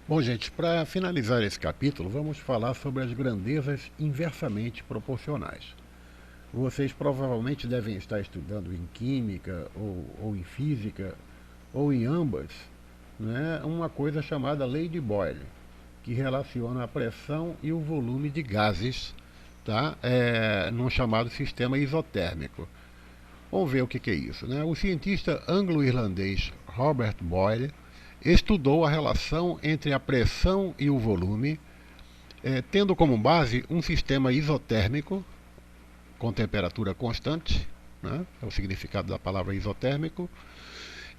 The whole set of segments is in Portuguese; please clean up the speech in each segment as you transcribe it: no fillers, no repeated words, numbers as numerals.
Bom, gente, para finalizar esse capítulo, vamos falar sobre as grandezas inversamente proporcionais. Vocês provavelmente devem estar estudando em química, ou em física, ou em ambas, né, uma coisa chamada lei de Boyle, que relaciona a pressão e o volume de gases, tá? Num chamado sistema isotérmico. Vamos ver o que é isso, né? O cientista anglo-irlandês Robert Boyle estudou a relação entre a pressão e o volume, tendo como base um sistema isotérmico com temperatura constante, né? É o significado da palavra isotérmico.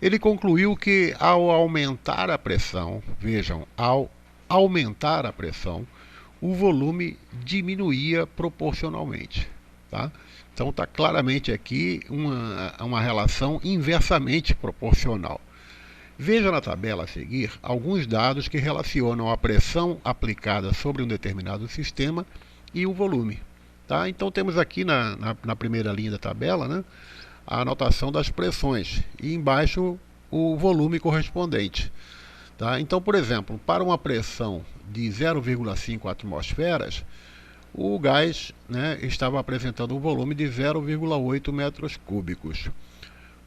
Ele concluiu que ao aumentar a pressão, vejam, ao aumentar a pressão, o volume diminuía proporcionalmente. Tá? Então está claramente aqui uma relação inversamente proporcional. Veja na tabela a seguir alguns dados que relacionam a pressão aplicada sobre um determinado sistema e o volume. Tá? Então temos aqui na primeira linha da tabela, né, a anotação das pressões e embaixo o volume correspondente. Tá? Então, por exemplo, para uma pressão de 0,5 atmosferas, o gás, né, estava apresentando um volume de 0,8 metros cúbicos.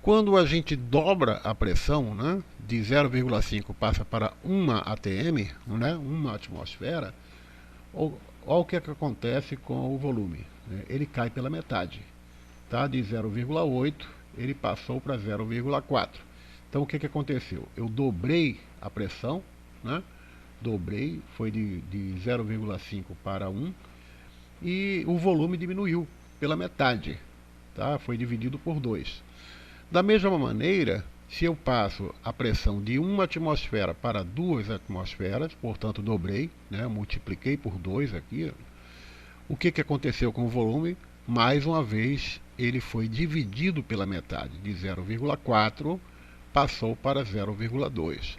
Quando a gente dobra a pressão, né, de 0,5 passa para 1 atm, né, 1 atmosfera, olha o que acontece com o volume. Né? Ele cai pela metade. Tá? De 0,8 ele passou para 0,4. Então o que aconteceu? Eu dobrei a pressão, né? Dobrei, foi de 0,5 para 1 e o volume diminuiu pela metade, tá? Foi dividido por 2. Da mesma maneira, se eu passo a pressão de 1 atmosfera para 2 atmosferas, portanto dobrei, né? Multipliquei por 2 aqui, o que aconteceu com o volume? Mais uma vez, ele foi dividido pela metade, de 0,4 passou para 0,2.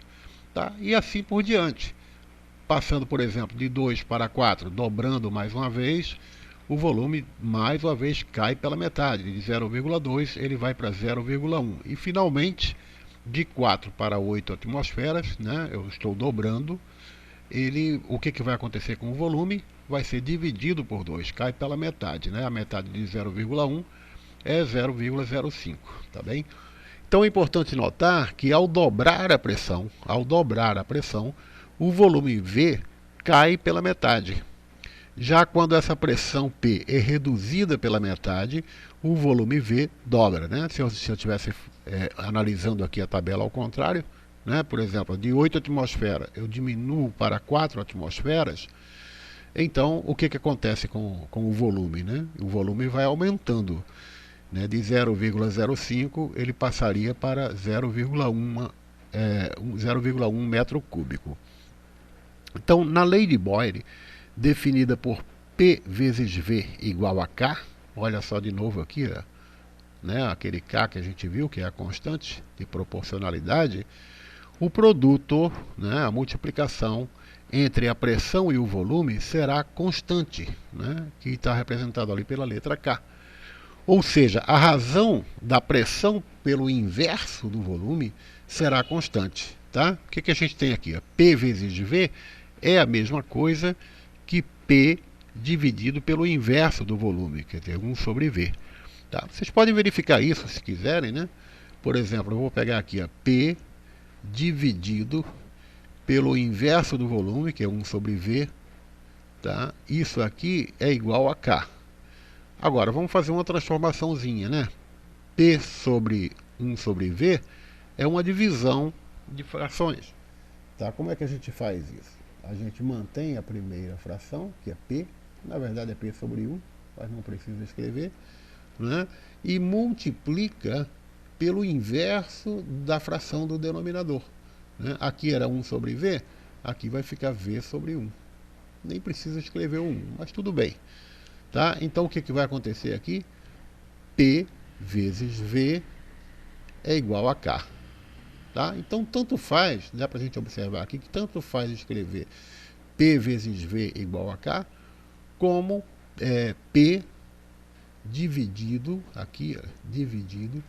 Tá? E assim por diante. Passando, por exemplo, de 2 para 4, dobrando mais uma vez, o volume mais uma vez cai pela metade, de 0,2 ele vai para 0,1. E finalmente, de 4 para 8 atmosferas, né, eu estou dobrando, o que vai acontecer com o volume? Vai ser dividido por 2, cai pela metade, né? A metade de 0,1 é 0,05, tá bem? Então é importante notar que ao dobrar a pressão, o volume V cai pela metade. Já quando essa pressão P é reduzida pela metade, o volume V dobra. Né? Se eu estivesse analisando aqui a tabela ao contrário, né? Por exemplo, de 8 atmosferas eu diminuo para 4 atmosferas, então o que acontece com o volume? Né? O volume vai aumentando. Né? De 0,05 ele passaria para 0,1 metro cúbico. Então, na lei de Boyle, definida por P vezes V igual a K, olha só de novo aqui, né, aquele K que a gente viu, que é a constante de proporcionalidade, o produto, né, a multiplicação entre a pressão e o volume será constante, né, que está representado ali pela letra K. Ou seja, a razão da pressão pelo inverso do volume será constante. Tá? O que a gente tem aqui? P vezes V é a mesma coisa que P dividido pelo inverso do volume, quer dizer, 1 sobre V. Tá? Vocês podem verificar isso se quiserem. Né? Por exemplo, eu vou pegar aqui P dividido pelo inverso do volume, que é 1 sobre V. Tá? Isso aqui é igual a K. Agora, vamos fazer uma transformaçãozinha, né? P sobre 1 sobre V é uma divisão de frações. Tá? Como é que a gente faz isso? A gente mantém a primeira fração, que é P, na verdade é P sobre 1, mas não precisa escrever, né? E multiplica pelo inverso da fração do denominador. Né? Aqui era 1 sobre V, aqui vai ficar V sobre 1. Nem precisa escrever o 1, mas tudo bem. Tá? Então o que vai acontecer aqui? P vezes V é igual a K. Tá? Então tanto faz, dá para a gente observar aqui que tanto faz escrever P vezes V igual a K, como P dividido, aqui, dividido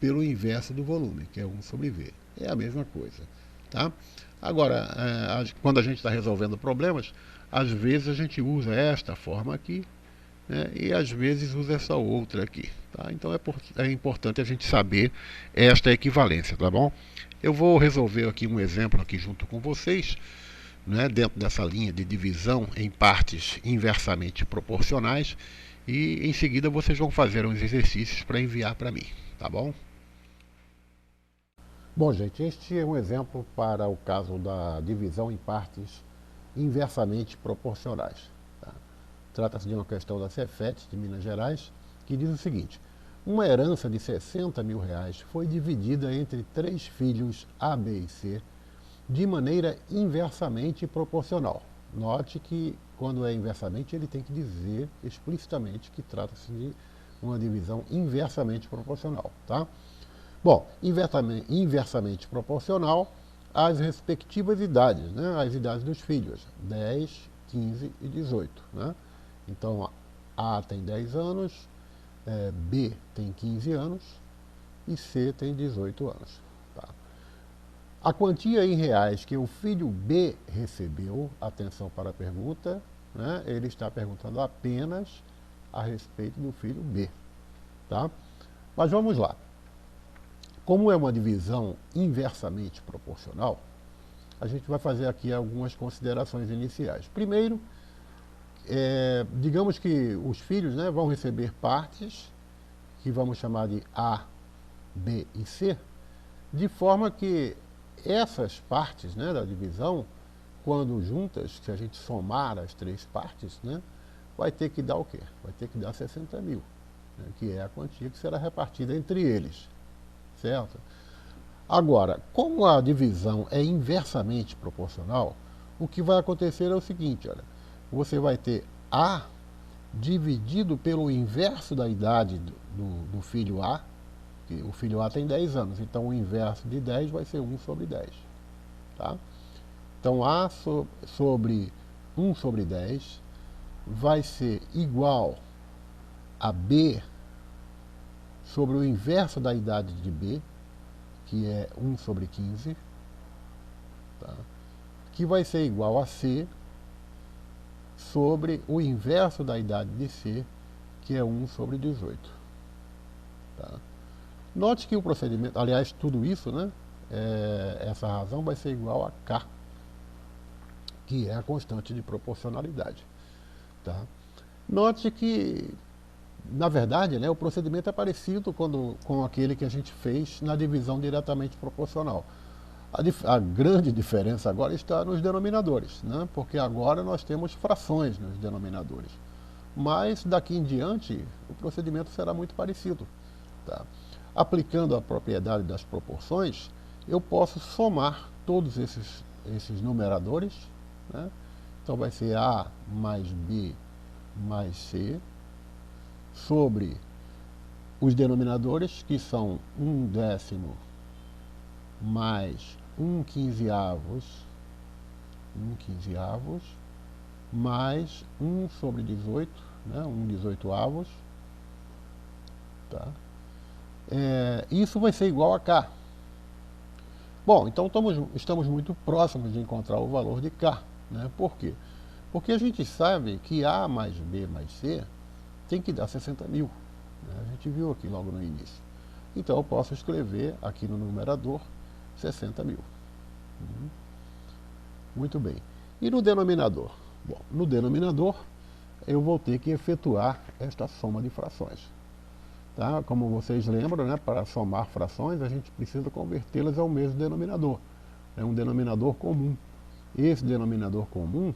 pelo inverso do volume, que é 1 sobre V. É a mesma coisa. Tá? Agora, quando a gente está resolvendo problemas, às vezes a gente usa esta forma aqui, né, e às vezes usa essa outra aqui. Tá? Então é importante a gente saber esta equivalência, tá bom? Eu vou resolver aqui um exemplo aqui junto com vocês, né, dentro dessa linha de divisão em partes inversamente proporcionais, e em seguida vocês vão fazer uns exercícios para enviar para mim, tá bom? Bom, gente, este é um exemplo para o caso da divisão em partes inversamente proporcionais. Tá? Trata-se de uma questão da Cefet, de Minas Gerais, que diz o seguinte: uma herança de 60 mil reais foi dividida entre 3 filhos A, B e C de maneira inversamente proporcional. Note que quando é inversamente ele tem que dizer explicitamente que trata-se de uma divisão inversamente proporcional. Tá? Bom, inversamente proporcional às respectivas idades, né? As idades dos filhos, 10, 15 e 18. Né? Então, A tem 10 anos, B tem 15 anos e C tem 18 anos. Tá? A quantia em reais que o filho B recebeu, atenção para a pergunta, né? Ele está perguntando apenas a respeito do filho B. Tá? Mas vamos lá. Como é uma divisão inversamente proporcional, a gente vai fazer aqui algumas considerações iniciais. Primeiro, digamos que os filhos, né, vão receber partes, que vamos chamar de A, B e C, de forma que essas partes, né, da divisão, quando juntas, se a gente somar as 3 partes, né, vai ter que dar o quê? Vai ter que dar 60 mil, né, que é a quantia que será repartida entre eles. Certo? Agora, como a divisão é inversamente proporcional, o que vai acontecer é o seguinte, olha, você vai ter A dividido pelo inverso da idade do filho A, que o filho A tem 10 anos, então o inverso de 10 vai ser 1 sobre 10. Tá? Então A sobre 1 sobre 10 vai ser igual a B sobre o inverso da idade de B, que é 1 sobre 15, tá? Que vai ser igual a C sobre o inverso da idade de C, que é 1 sobre 18. Tá? Note que o procedimento, aliás, tudo isso, né, essa razão vai ser igual a K, que é a constante de proporcionalidade. Tá? Note que, na verdade, né, o procedimento é parecido com aquele que a gente fez na divisão diretamente proporcional. A grande diferença agora está nos denominadores, né, porque agora nós temos frações nos denominadores. Mas daqui em diante o procedimento será muito parecido. Tá? Aplicando a propriedade das proporções, eu posso somar todos esses numeradores. Né? Então vai ser A mais B mais C sobre os denominadores, que são 1/10 mais 1/15 mais 1 sobre 18, né, 1/18. Tá? Isso vai ser igual a K. Bom, então estamos muito próximos de encontrar o valor de K. Né? Por quê? Porque a gente sabe que A mais B mais C tem que dar 60 mil. Né? A gente viu aqui logo no início. Então eu posso escrever aqui no numerador 60 mil. Muito bem. E no denominador? Bom, no denominador eu vou ter que efetuar esta soma de frações. Tá? Como vocês lembram, né, para somar frações a gente precisa convertê-las ao mesmo denominador. É um denominador comum. Esse denominador comum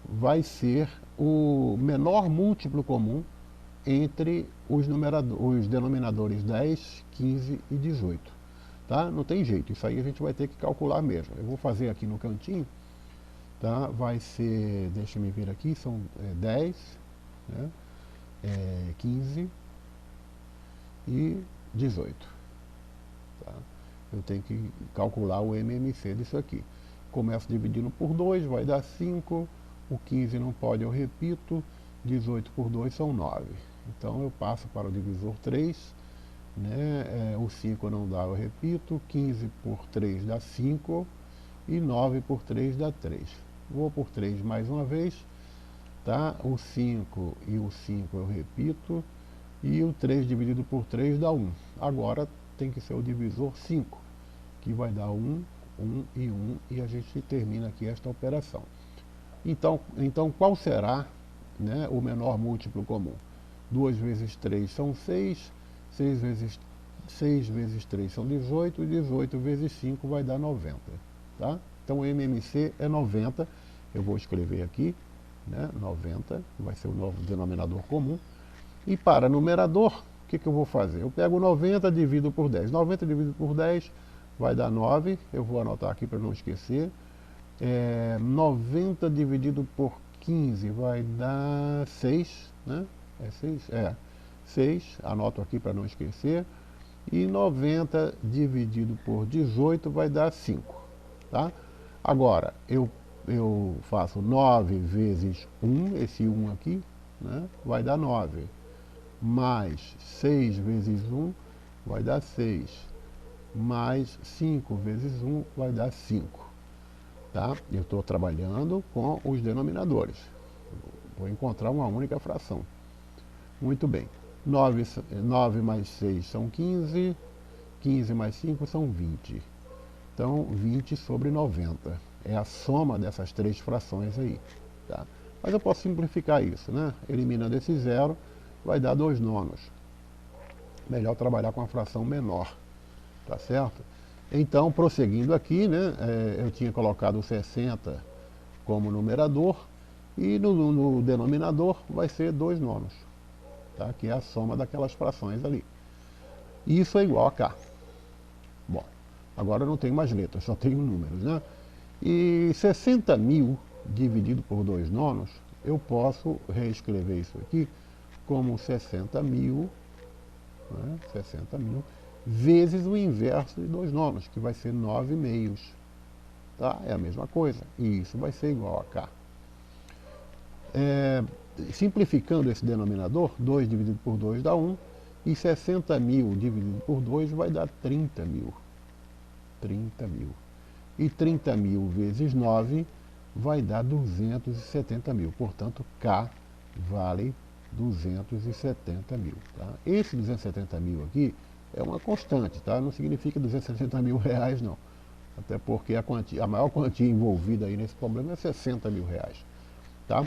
vai ser o menor múltiplo comum entre os denominadores 10, 15 e 18. Tá? Não tem jeito, isso aí a gente vai ter que calcular mesmo. Eu vou fazer aqui no cantinho, tá? Vai ser, deixa eu me ver aqui, são 10, né? 15 e 18. Tá? Eu tenho que calcular o MMC disso aqui. Começo dividindo por 2, vai dar 5, o 15 não pode, eu repito, 18 por 2 são 9. Então eu passo para o divisor 3, né? O 5 não dá, eu repito, 15 por 3 dá 5, e 9 por 3 dá 3. Vou por 3 mais uma vez, tá? O 5 e o 5 eu repito, e o 3 dividido por 3 dá 1. Agora tem que ser o divisor 5, que vai dar 1, 1 e 1, e a gente termina aqui esta operação. Então qual será, né, o menor múltiplo comum? 2 vezes 3 são 6, 6 vezes 3 são 18, e 18 vezes 5 vai dar 90. Tá? Então o MMC é 90, eu vou escrever aqui, né, 90, vai ser o novo denominador comum. E para numerador, o que eu vou fazer? Eu pego 90 dividido por 10. 90 dividido por 10 vai dar 9, eu vou anotar aqui para não esquecer. 90 dividido por 15 vai dar 6, né? É 6? É, 6, anoto aqui para não esquecer. E 90 dividido por 18 vai dar 5, tá? Agora, eu faço 9 vezes 1, esse 1 aqui, né? Vai dar 9. Mais 6 vezes 1 vai dar 6. Mais 5 vezes 1 vai dar 5. Tá? Eu estou trabalhando com os denominadores. Vou encontrar uma única fração. Muito bem. 9 mais 6 são 15. 15 mais 5 são 20. Então, 20 sobre 90. É a soma dessas três frações aí. Tá? Mas eu posso simplificar isso, né? Eliminando esse zero, vai dar 2 nonos. Melhor trabalhar com a fração menor. Tá certo? Então, prosseguindo aqui, né, eu tinha colocado o 60 como numerador, e no denominador vai ser 2 nonos, tá? Que é a soma daquelas frações ali. Isso é igual a K. Bom, agora eu não tenho mais letras, só tenho números, né? E 60.000 dividido por 2 nonos, eu posso reescrever isso aqui como 60.000, né, 60.000, vezes o inverso de 2 nonos, que vai ser 9 meios. Tá? É a mesma coisa. E isso vai ser igual a K. Simplificando esse denominador, 2 dividido por 2 dá 1. E 60.000 dividido por 2 vai dar 30.000. 30.000. E 30.000 vezes 9 vai dar 270.000. Portanto, K vale 270.000. Tá? Esse 270.000 aqui é uma constante, tá? Não significa 270.000 reais, não. Até porque a maior quantia envolvida aí nesse problema é 60.000 reais. Tá?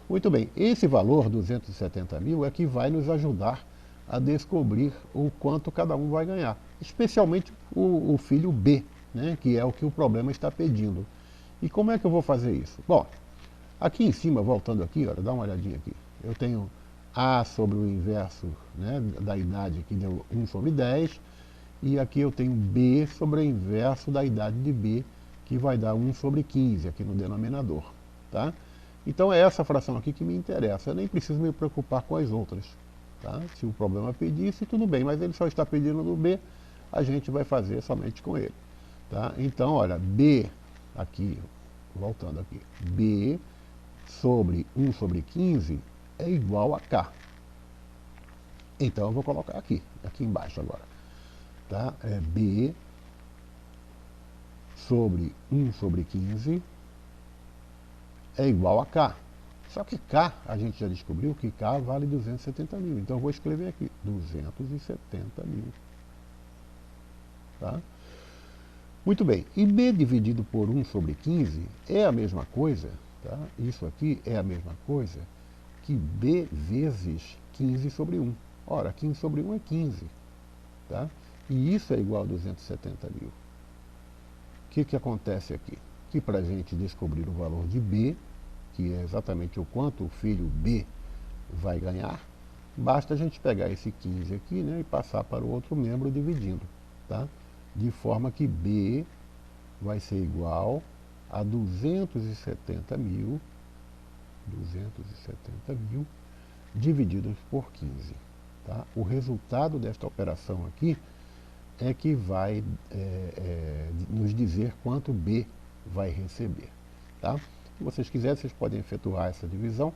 Muito bem, esse valor, 270.000, é que vai nos ajudar a descobrir o quanto cada um vai ganhar. Especialmente o filho B, né? Que é o que o problema está pedindo. E como é que eu vou fazer isso? Bom, aqui em cima, voltando aqui, olha, dá uma olhadinha aqui. Eu tenho A sobre o inverso, né, da idade, que deu 1 sobre 10. E aqui eu tenho B sobre o inverso da idade de B, que vai dar 1 sobre 15 aqui no denominador. Tá? Então é essa fração aqui que me interessa. Eu nem preciso me preocupar com as outras. Tá? Se o problema pedisse, tudo bem, mas ele só está pedindo no B, a gente vai fazer somente com ele. Tá? Então, olha, B aqui, voltando aqui, B sobre 1 sobre 15 é igual a K. Então eu vou colocar aqui embaixo agora. Tá? É B sobre 1 sobre 15 é igual a K. Só que K, a gente já descobriu que K vale 270.000. Então eu vou escrever aqui, 270.000. Tá? Muito bem. E B dividido por 1 sobre 15 é a mesma coisa, tá? Isso aqui é a mesma coisa que B vezes 15 sobre 1. Ora, 15 sobre 1 é 15. Tá? E isso é igual a 270.000. O que acontece aqui? Que para a gente descobrir o valor de B, que é exatamente o quanto o filho B vai ganhar, basta a gente pegar esse 15 aqui, né, e passar para o outro membro dividindo. Tá? De forma que B vai ser igual a 270.000 divididos por 15. Tá? O resultado desta operação aqui é que vai nos dizer quanto B vai receber. Tá? Se vocês quiserem, vocês podem efetuar essa divisão,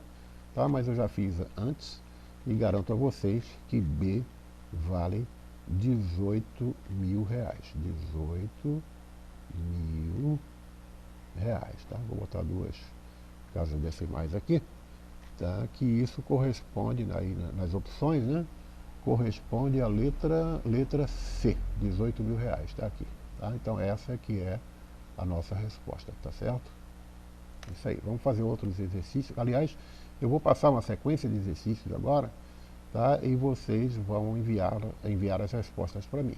tá? Mas eu já fiz antes e garanto a vocês que B vale 18.000 reais. 18.000 reais, tá? Vou botar duas casas decimais aqui, tá? Que isso corresponde, aí nas opções, né? Corresponde à letra C, 18 mil reais, tá aqui, tá? Então essa aqui é a nossa resposta, tá certo? Isso aí, vamos fazer outros exercícios. Aliás, eu vou passar uma sequência de exercícios agora, tá? E vocês vão enviar as respostas para mim.